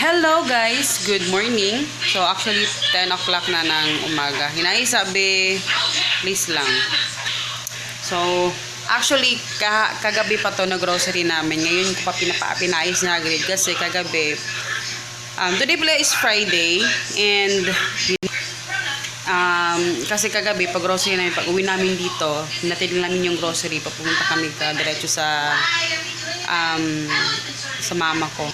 Hello guys, good morning. So actually 10 o'clock na ng umaga. Hinay sabi, please lang. So actually kagabi pa to na grocery namin. Ngayon ko pa pinayos na agad kasi kagabi. Today pala is Friday and kasi kagabi pag grocery namin, pag uwi namin dito, natin namin yung grocery, papunta kami diretso sa mama ko.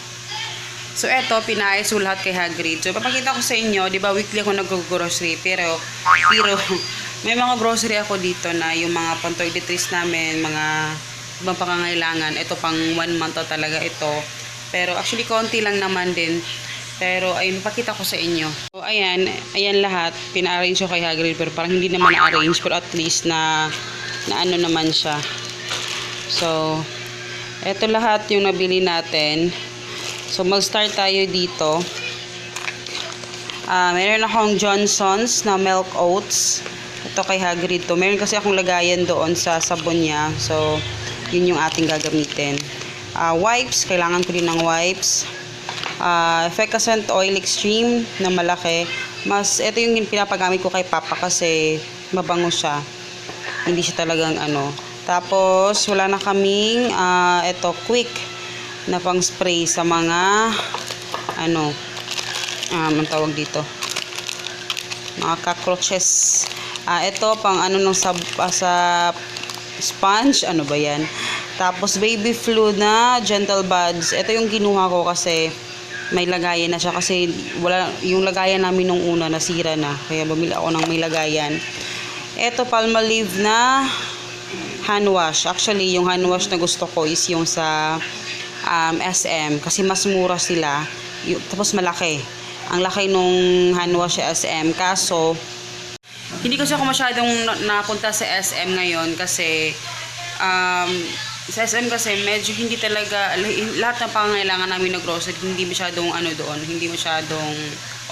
So eto, pinayos ko lahat kay Hagrid. So papakita ko sa inyo, 'di ba weekly ako nag-grocery, pero may mga grocery ako dito na yung mga pang-toiletries namin, mga ibang pangangailangan. Ito pang 1 month talaga ito. Pero actually konti lang naman din. Pero ayun, pakita ko sa inyo. So ayan lahat, pina-arrange ko kay Hagrid, pero parang hindi naman na-arrange, pero at least na ano naman siya. So eto lahat yung nabili natin. So, mag-start tayo dito. Meron akong Johnson's na milk oats. Ito kay Hagrid to. Meron kasi akong lagayan doon sa sabon niya. So, yun yung ating gagamitin. Wipes. Kailangan ko din ng wipes. Efficacent Oil Extreme na malaki. Ito yung pinapagamit ko kay Papa kasi mabango siya. Hindi siya talagang ano. Tapos, wala na kaming ito, quick na pang spray sa mga ang tawag dito, mga cockroaches. Ito pang sa sponge, ano ba yan. Tapos baby flu na gentle buds. Ito yung kinuha ko kasi may lagayan na siya, kasi wala yung lagayan namin nung una, nasira na, kaya bumili ako ng may lagayan. Ito Palmolive na hand wash. Actually yung hand wash na gusto ko is yung sa SM, kasi mas mura sila. Tapos malaki. Ang laki nung hand wash sa SM. Kaso, hindi kasi ako masyadong napunta sa SM ngayon kasi sa SM kasi medyo hindi talaga, lahat ng pangangailangan namin na grocery, hindi masyadong doon, hindi masyadong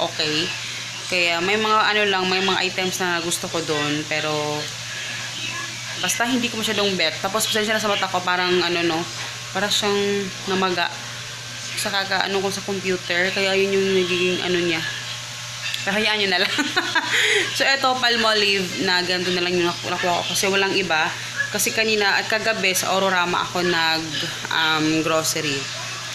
okay. Kaya may mga may mga items na gusto ko doon, pero basta hindi ko masyadong bet. Tapos pasensya na sa mata ko, parang para siyang namaga sa kakaano ko sa computer, kaya yun yung nagiging niya. Kahayaan nyo na lang. So eto Palmolive na ganito na lang yung nakuha ko kasi walang iba. Kasi kanina at kagabi sa Aurorama ako grocery.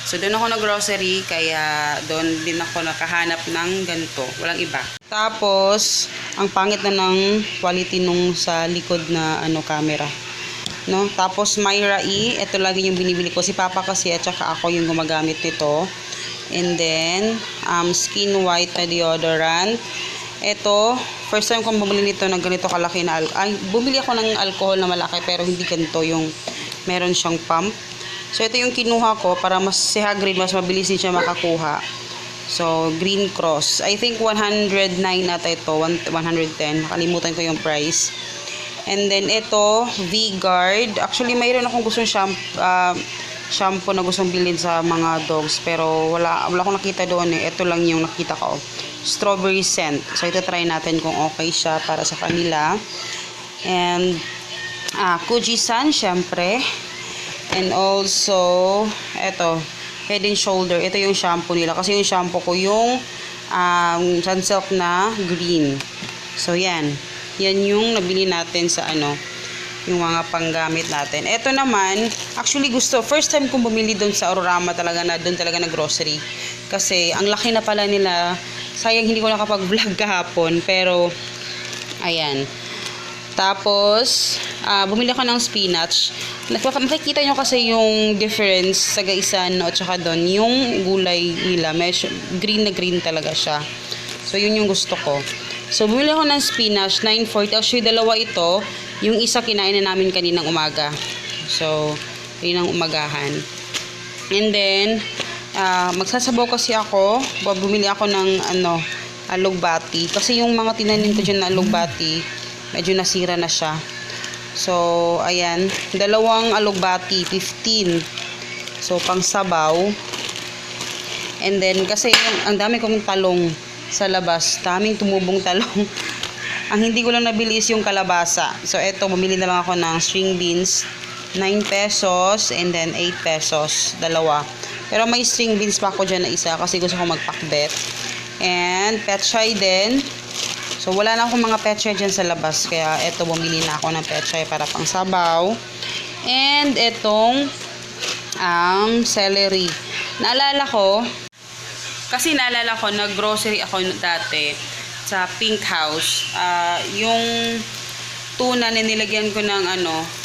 So doon ako nag-grocery, kaya doon din ako nakahanap ng ganito. Walang iba. Tapos ang pangit na ng quality nung sa likod na camera. No? Tapos Myra E, ito lagi yung binibili ko. Si Papa kasi at saka ako yung gumagamit nito. And then Skin White na deodorant. Ito, first time kong bumili nito ng ganito kalaki na bumili ako ng alcohol na malaki, pero hindi ganito, yung meron siyang pump. So ito yung kinuha ko para si Hagrid mas mabilis din siya makakuha. So Green Cross, I think 109 ata ito, 110, nakalimutan ko yung price. And then ito, V-Guard. Actually, mayroon akong gustong shampoo na gustong bilhin sa mga dogs, pero wala akong nakita doon eh. Ito lang yung nakita ko. Strawberry scent. So ito try natin kung okay siya para sa kanila. And Kujisan, syempre. And also ito, Head and Shoulder. Ito yung shampoo nila kasi yung shampoo ko yung Sunsilk na green. So yan yung nabili natin sa yung mga panggamit natin. Ito naman, actually first time kong bumili doon sa Aurorama talaga, na doon talaga na grocery. Kasi ang laki na pala nila. Sayang hindi ko nakapag-vlog kahapon, pero ayan. Tapos bumili ako ng spinach. Makikita nyo kasi yung difference sa gaisan at saka doon, yung gulay nila, medyo green na green talaga siya. So yun yung gusto ko. So bumili ako ng spinach, 940. Actually dalawa ito. Yung isa kinain na namin kaninang umaga. So yun ang umagahan. And then magsasabaw kasi ako. Bumili ako ng alugbati. Kasi yung mga tinanim ko dyan na alugbati, medyo nasira na siya. So ayan, dalawang alugbati, 15. So pang sabaw. And then kasi ang dami kong talong sa labas, daming tumubong talong. Ang hindi ko lang nabili is yung kalabasa. So eto, bumili na lang ako ng string beans, 9 pesos and then 8 pesos, dalawa. Pero may string beans pa ako dyan na isa kasi gusto ko magpakbet. And petchay din. So, wala na akong mga petchay dyan sa labas. Kaya, eto, bumili na ako ng petchay para pang sabaw. And, etong celery. Naalala ko, nag-grocery ako dati sa Pink House. Yung tuna na nilagyan ko ng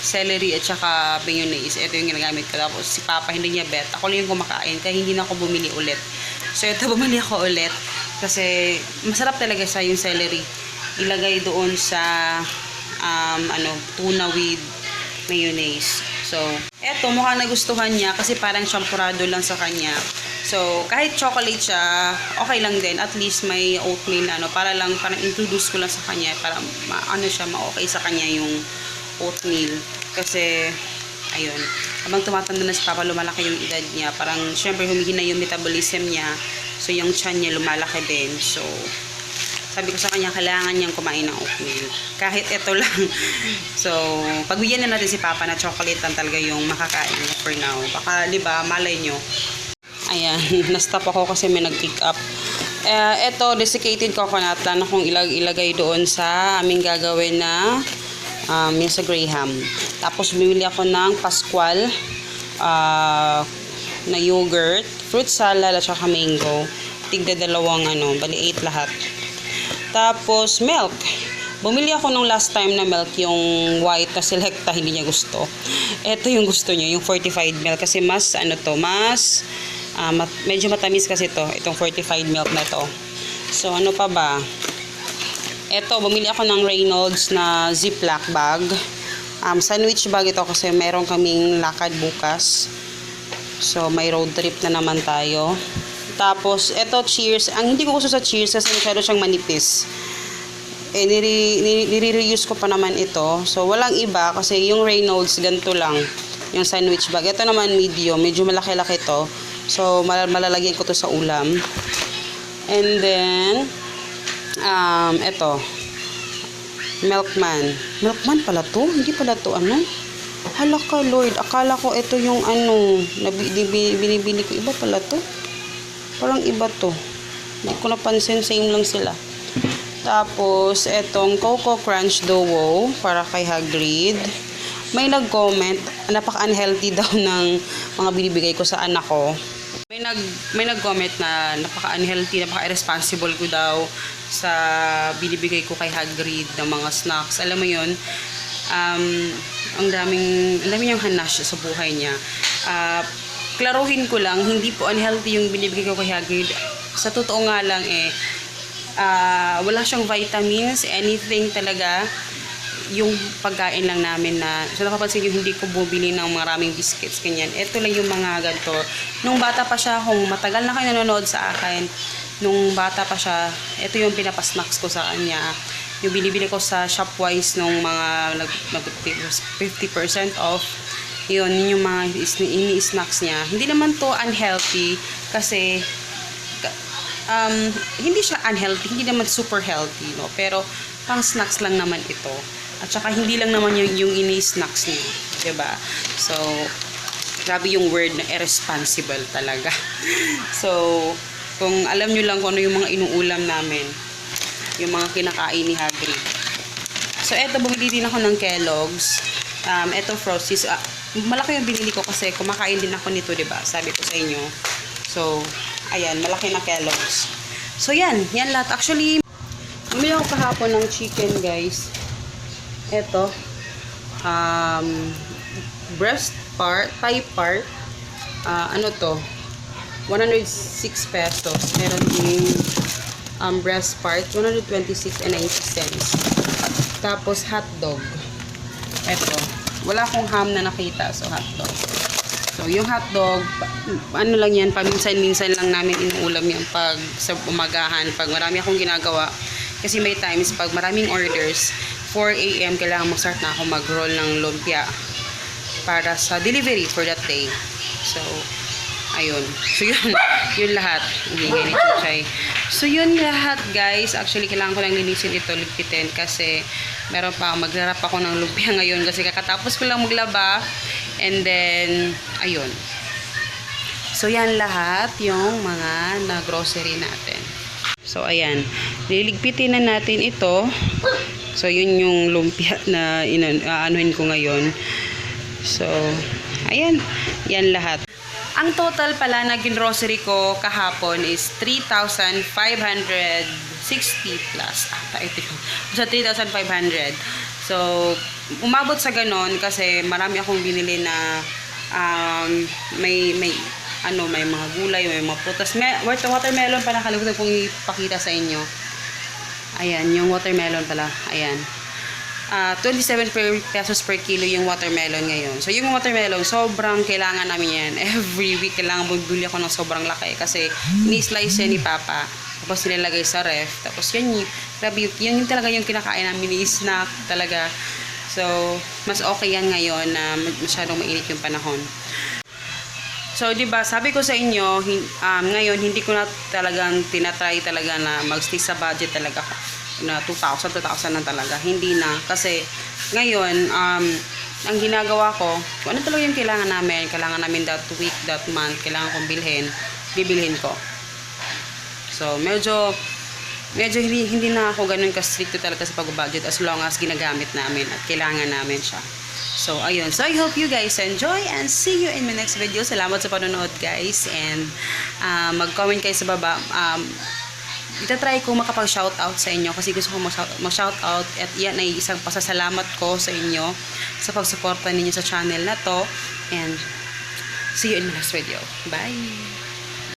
celery at saka mayonnaise. Ito yung ginagamit ko. Tapos, si Papa hindi niya bet. Ako lang yung kumakain. Kaya hindi na ako bumili ulit. So, ito, bumili ako ulit. Kasi, masarap talaga sa yung celery. Ilagay doon sa, tuna with mayonnaise. So, eto, mukhang nagustuhan niya kasi parang champurado lang sa kanya. So, kahit chocolate siya, okay lang din. At least may oatmeal, parang introduce ko lang sa kanya para ma-okay sa kanya yung oatmeal. Kasi, ayun, habang tumatanda na si Papa, lumalaki yung edad niya. Parang, syempre, humihina yung metabolism niya. So, yung tiyan niya lumalaki din. So, sabi ko sa kanya, kailangan niyang kumain ng oatmeal. Kahit ito lang. So, pagbigyan na natin si Papa na chocolate lang talaga yung makakain niya for now. Baka, di ba, malay nyo. Ayan, na-stop ako kasi may nag-pick up. Ito, desiccated coconut. Plano kong ilagay doon sa aming gagawin na yung sa Graham. Tapos, bumili ako ng Pascual na yogurt, fruit salad at saka mango. Tigda dalawang bali 8 lahat. Tapos milk. Bumili ako nung last time na milk, yung white na Selecta, hindi niya gusto. Ito yung gusto niya, yung fortified milk kasi mas medyo matamis kasi itong fortified milk na to. So ano pa ba? Ito, bumili ako ng Reynolds na Ziploc bag. Sandwich bag ito kasi meron kaming lakad bukas. So, may road trip na naman tayo. Tapos, eto, Cheers. Ang hindi ko gusto sa Cheers kasi masyado siyang manipis. Nire-reuse ko pa naman ito. So, walang iba kasi yung Reynolds, ganito lang. Yung sandwich bag. Ito naman medium. Medyo malaki-laki to. So, malalagyan ko to sa ulam. And then, eto. Milkman. Milkman pala to? Hindi pala to, Hala ka, Lord. Akala ko ito yung binibili ko. Iba pala to. Parang iba to. Hindi ko napansin. Same lang sila. Tapos, etong Coco Crunch Duo para kay Hagrid. May nag-comment. Napaka-unhealthy daw ng mga binibigay ko sa anak ko. May nag-comment na napaka-unhealthy, napaka-irresponsible ko daw sa binibigay ko kay Hagrid ng mga snacks. Alam mo yun, ang daming niyang hanash sa buhay niya. Klaruhin ko lang, hindi po unhealthy yung binibigay ko kay Hagrid. Sa totoo nga lang wala siyang vitamins, anything talaga. Yung pagkain lang namin na, so napapansin nyo, hindi ko bumili ng maraming biscuits, ganyan. Ito lang yung mga ganito. Nung bata pa siya, kung matagal na kayo nanonood sa akin, nung bata pa siya, ito yung pinapasnacks ko sa kanya. Yung binibili ko sa Shopwise nung mga 50% off. Yun yung mga ini-snacks niya. Hindi naman to unhealthy kasi hindi siya unhealthy, hindi naman super healthy, no? Pero pang snacks lang naman ito. At saka hindi lang naman yung ini-snacks niya, 'di ba? So, grabe yung word na irresponsible talaga. So, kung alam niyo lang kung ano yung mga inuulam namin, yung mga kinakain ni Hagrid. So, eto, bumili din ako ng Kellogg's. Eto, Frosties. Malaki yung binili ko kasi kumakain din ako nito, 'di ba? Sabi ko sa inyo. So, ayan, malaki na Kellogg's. So, yan lahat. Actually, bumili ako kahapon ng chicken, guys. Ito, breast part, thigh part, ano to, 106 pesos. Meron din breast part, 126.90 cents. Tapos hotdog. Ito, wala akong ham na nakita, so hotdog. So, yung hotdog, ano lang yan, paminsan-minsan lang namin inuulam yan pag sa umagahan, pag marami akong ginagawa. Kasi may times, pag maraming orders, 4 AM, kailangan mag-start na ako mag-roll ng lumpia para sa delivery for that day. So, ayun. So, yun lahat. So, yun lahat, guys. Actually, kailangan ko lang linisin ito, ligpitin, kasi meron pa, magrarap ako ng lumpia ngayon kasi kakatapos ko lang maglaba. And then, ayun. So, yan lahat yung mga na grocery natin. So, ayan. Liligpitin na natin ito. So, yun yung lumpia na aanuhin ko ngayon. So, ayan. Yan lahat. Ang total pala na grocery ko kahapon is 3,560 plus. Ito yun. So, 3,500. So, umabot sa ganon kasi marami akong binili na may mga gulay, may mga prutas. Watermelon pa, nakalimutan kong ipakita sa inyo. Ayan, yung watermelon pala. Ayan. 27 pesos per kilo yung watermelon ngayon. So, yung watermelon, sobrang kailangan namin yan. Every week, kailangan bumili ako ng sobrang laki kasi ni-slice yan ni Papa. Tapos nilalagay sa ref. Tapos yan, grabe, yun talaga yung kinakain namin, ni-snack talaga. So, mas okay yan ngayon na masyadong mainit yung panahon. So, di ba, sabi ko sa inyo, ngayon, hindi ko na talagang tinatry talaga na mag-stay sa budget talaga na 2,000 na talaga. Hindi na. Kasi, ngayon, ang ginagawa ko, kung ano talaga yung kailangan namin that week, that month, kailangan kong bibilhin ko. So, medyo hindi na ako ganun ka-stricto talaga sa pag-budget as long as ginagamit namin at kailangan namin siya. So, ayun. So, I hope you guys enjoy and see you in my next video. Salamat sa panonood, guys. And, mag-comment kayo sa baba. Itatry ko makapag-shoutout sa inyo kasi gusto ko mag-shoutout at yan ay isang pasasalamat ko sa inyo sa pagsuporta ninyo sa channel na to. And, see you in my next video. Bye!